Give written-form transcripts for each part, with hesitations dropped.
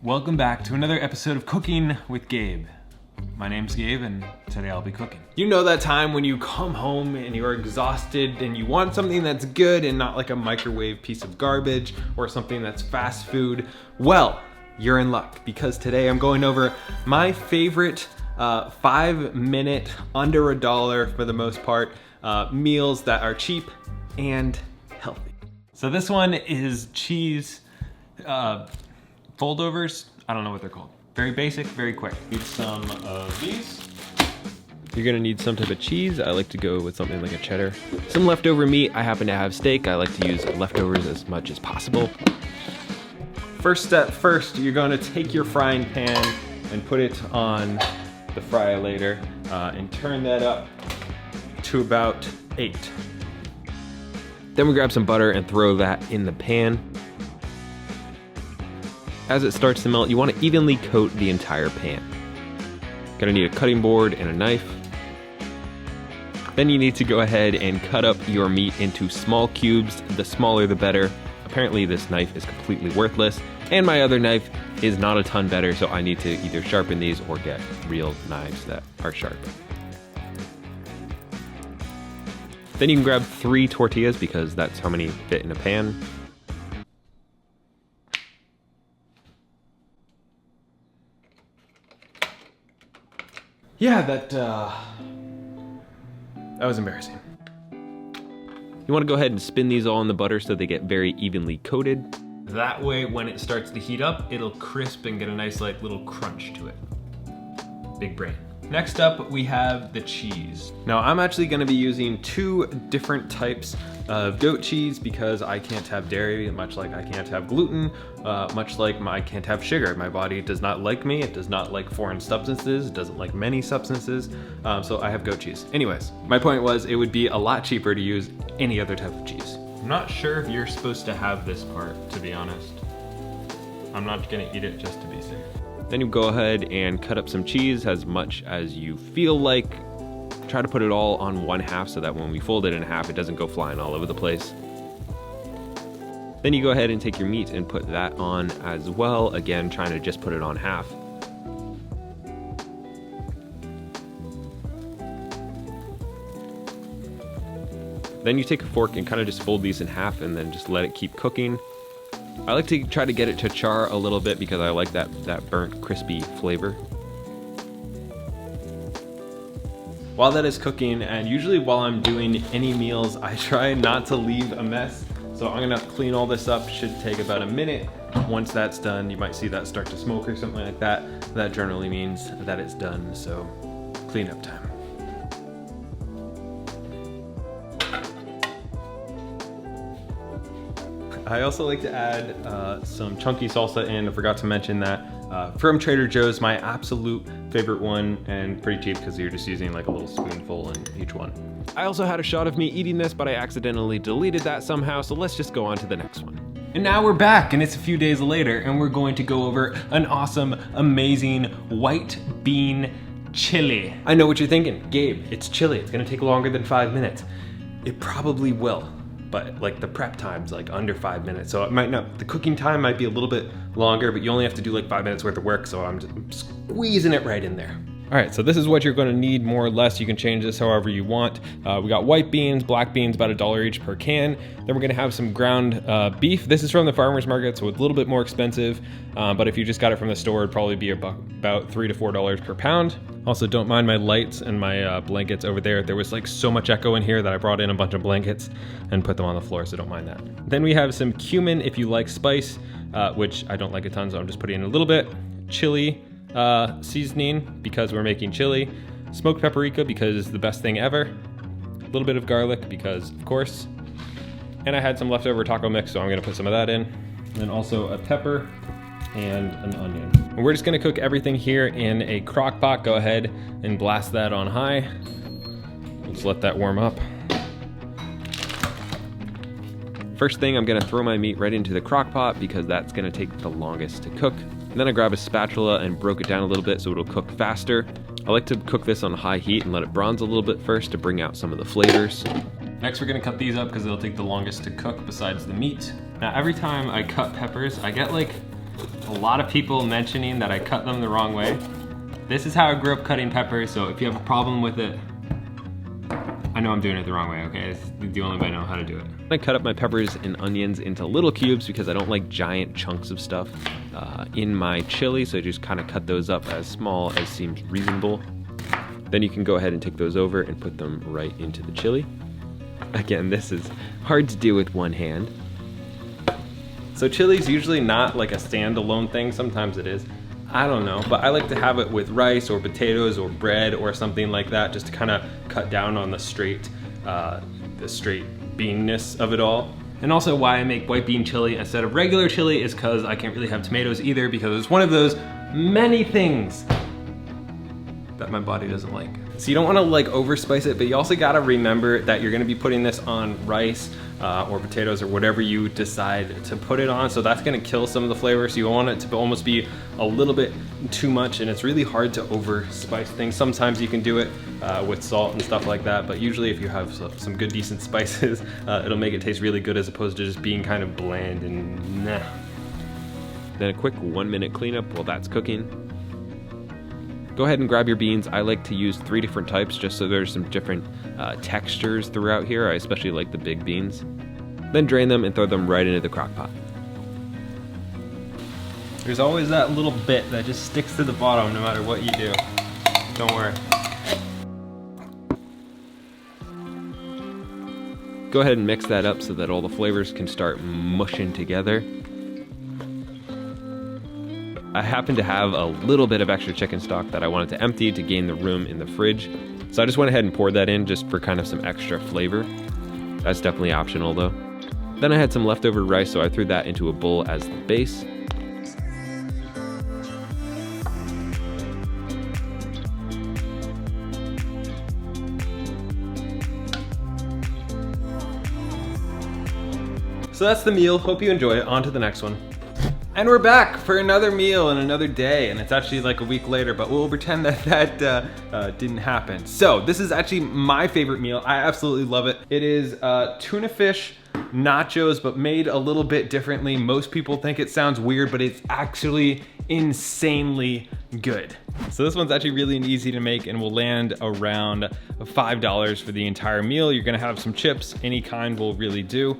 Welcome back to another episode of Cooking with Gabe. My name's Gabe and today I'll be cooking. You know that time when you come home and you're exhausted and you want something that's good and not like a microwave piece of garbage or something that's fast food? Well, you're in luck because today I'm going over my favorite 5-minute, under $1 for the most part, meals that are cheap and healthy. So this one is cheese Foldovers. I don't know what they're called. Very basic, very quick. Need some of these. You're gonna need some type of cheese. I like to go with something like a cheddar. Some leftover meat. I happen to have steak. I like to use leftovers as much as possible. First step first, you're gonna take your frying pan and put it on the fry-lator and turn that up to about 8. Then we grab some butter and throw that in the pan. As it starts to melt, you want to evenly coat the entire pan. Gonna need a cutting board and a knife. Then you need to go ahead and cut up your meat into small cubes. The smaller the better. Apparently this knife is completely worthless, and my other knife is not a ton better, so I need to either sharpen these or get real knives that are sharp. Then you can grab 3 tortillas because that's how many fit in a pan. Yeah, that was embarrassing. You want to go ahead and spin these all in the butter so they get very evenly coated. That way, when it starts to heat up, it'll crisp and get a nice like little crunch to it. Big brain. Next up, we have the cheese. Now, I'm actually gonna be using 2 different types of goat cheese because I can't have dairy, much like I can't have gluten, much like I can't have sugar. My body does not like me, it does not like foreign substances, it doesn't like many substances, so I have goat cheese. Anyways, my point was it would be a lot cheaper to use any other type of cheese. I'm not sure if you're supposed to have this part, to be honest. I'm not gonna eat it just to be safe. Then you go ahead and cut up some cheese as much as you feel like. Try to put it all on 1/2 so that when we fold it in half, it doesn't go flying all over the place. Then you go ahead and take your meat and put that on as well. Again, trying to just put it on half. Then you take a fork and kind of just fold these in half and then just let it keep cooking. I like to try to get it to char a little bit because I like that burnt, crispy flavor. While that is cooking, and usually while I'm doing any meals, I try not to leave a mess. So I'm gonna clean all this up, should take about a minute. Once that's done, you might see that start to smoke or something like that. That generally means that it's done, so cleanup time. I also like to add some chunky salsa in. I forgot to mention that. From Trader Joe's, my absolute favorite one, and pretty cheap because you're just using like a little spoonful in each one. I also had a shot of me eating this, but I accidentally deleted that somehow, so let's just go on to the next one. And now we're back, and it's a few days later, and we're going to go over an awesome, amazing white bean chili. I know what you're thinking, Gabe, it's chili. It's gonna take longer than 5 minutes. It probably will. But like the prep time's like under 5 minutes. So it might not, the cooking time might be a little bit longer, but you only have to do like 5 minutes worth of work. So I'm just squeezing it right in there. All right, so this is what you're gonna need more or less. You can change this however you want. We got white beans, black beans, about $1 each per can. Then we're gonna have some ground beef. This is from the farmer's market, so it's a little bit more expensive. But if you just got it from the store, it'd probably be about $3 to $4 per pound. Also, don't mind my lights and my blankets over there. There was like so much echo in here that I brought in a bunch of blankets and put them on the floor, so don't mind that. Then we have some cumin if you like spice, which I don't like a ton, so I'm just putting in a little bit. Chili seasoning because we're making chili. Smoked paprika because it's the best thing ever. A little bit of garlic because of course. And I had some leftover taco mix, so I'm gonna put some of that in. And then also a pepper and an onion. And we're just gonna cook everything here in a crock pot. Go ahead and blast that on high. Let's let that warm up. First thing, I'm gonna throw my meat right into the crock pot because that's gonna take the longest to cook. And then I grab a spatula and broke it down a little bit so it'll cook faster. I like to cook this on high heat and let it bronze a little bit first to bring out some of the flavors. Next, we're gonna cut these up because it'll take the longest to cook besides the meat. Now, every time I cut peppers, I get like A lot of people mentioning that I cut them the wrong way. This is how I grew up cutting peppers, so if you have a problem with it, I know I'm doing it the wrong way, okay? It's the only way I know how to do it. I cut up my peppers and onions into little cubes because I don't like giant chunks of stuff in my chili, so I just kind of cut those up as small as seems reasonable. Then you can go ahead and take those over and put them right into the chili. Again, this is hard to do with one hand. So chili's usually not like a standalone thing, sometimes it is. I don't know, but I like to have it with rice or potatoes or bread or something like that, just to kind of cut down on the straight beanness of it all. And also why I make white bean chili instead of regular chili is because I can't really have tomatoes either, because it's one of those many things that my body doesn't like. So you don't want to like overspice it, but you also got to remember that you're going to be putting this on rice or potatoes or whatever you decide to put it on, so that's going to kill some of the flavor. So you want it to almost be a little bit too much, and it's really hard to overspice things. Sometimes you can do it with salt and stuff like that, but usually if you have some good decent spices, it'll make it taste really good as opposed to just being kind of bland and nah. Then a quick 1 minute cleanup while that's cooking. Go ahead and grab your beans. I like to use 3 different types just so there's some different textures throughout here. I especially like the big beans. Then drain them and throw them right into the crock pot. There's always that little bit that just sticks to the bottom no matter what you do. Don't worry. Go ahead and mix that up so that all the flavors can start mushing together. I happen to have a little bit of extra chicken stock that I wanted to empty to gain the room in the fridge. So I just went ahead and poured that in just for kind of some extra flavor. That's definitely optional though. Then I had some leftover rice, so I threw that into a bowl as the base. So that's the meal. Hope you enjoy it. On to the next one. And we're back for another meal and another day, and it's actually like a week later, but we'll pretend that that didn't happen. So this is actually my favorite meal. I absolutely love it. It is tuna fish nachos, but made a little bit differently. Most people think it sounds weird, but it's actually insanely good. So this one's actually really easy to make and will land around $5 for the entire meal. You're gonna have some chips, any kind will really do.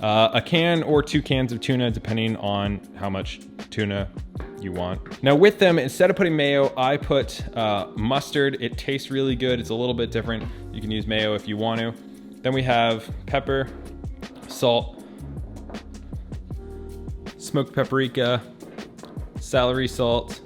A can or 2 cans of tuna, depending on how much tuna you want. Now with them, instead of putting mayo, I put mustard. It tastes really good. It's a little bit different. You can use mayo if you want to. Then we have pepper, salt, smoked paprika, celery salt,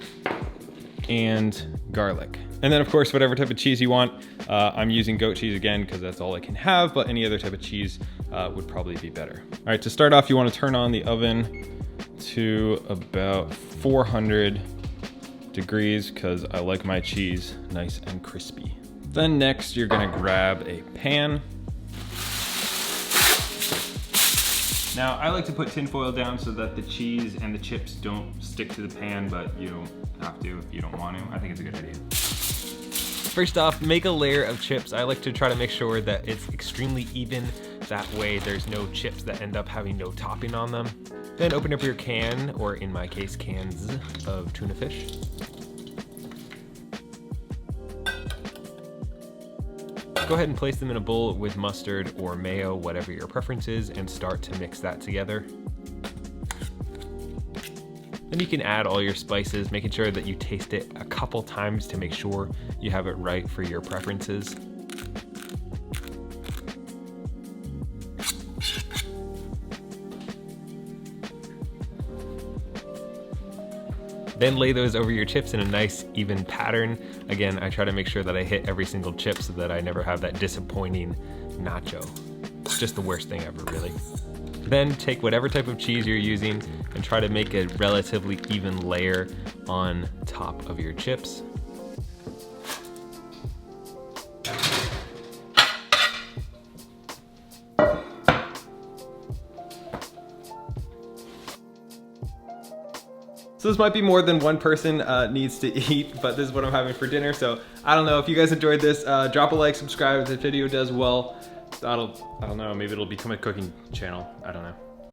and garlic. And then of course, whatever type of cheese you want. I'm using goat cheese again because that's all I can have, but any other type of cheese would probably be better. All right, to start off, you want to turn on the oven to about 400 degrees because I like my cheese nice and crispy. Then next, you're gonna grab a pan. Now, I like to put tin foil down so that the cheese and the chips don't stick to the pan, but you don't have to if you don't want to. I think it's a good idea. First off, make a layer of chips. I like to try to make sure that it's extremely even. That way there's no chips that end up having no topping on them. Then open up your can, or in my case, cans of tuna fish. Go ahead and place them in a bowl with mustard or mayo, whatever your preference is, and start to mix that together. Then you can add all your spices, making sure that you taste it a couple times to make sure you have it right for your preferences. Then lay those over your chips in a nice even pattern. Again, I try to make sure that I hit every single chip so that I never have that disappointing nacho. It's just the worst thing ever, really. Then take whatever type of cheese you're using and try to make a relatively even layer on top of your chips. So this might be more than one person needs to eat, but this is what I'm having for dinner. So I don't know if you guys enjoyed this, drop a like, subscribe if the video does well. I don't know, maybe it'll become a cooking channel. I don't know.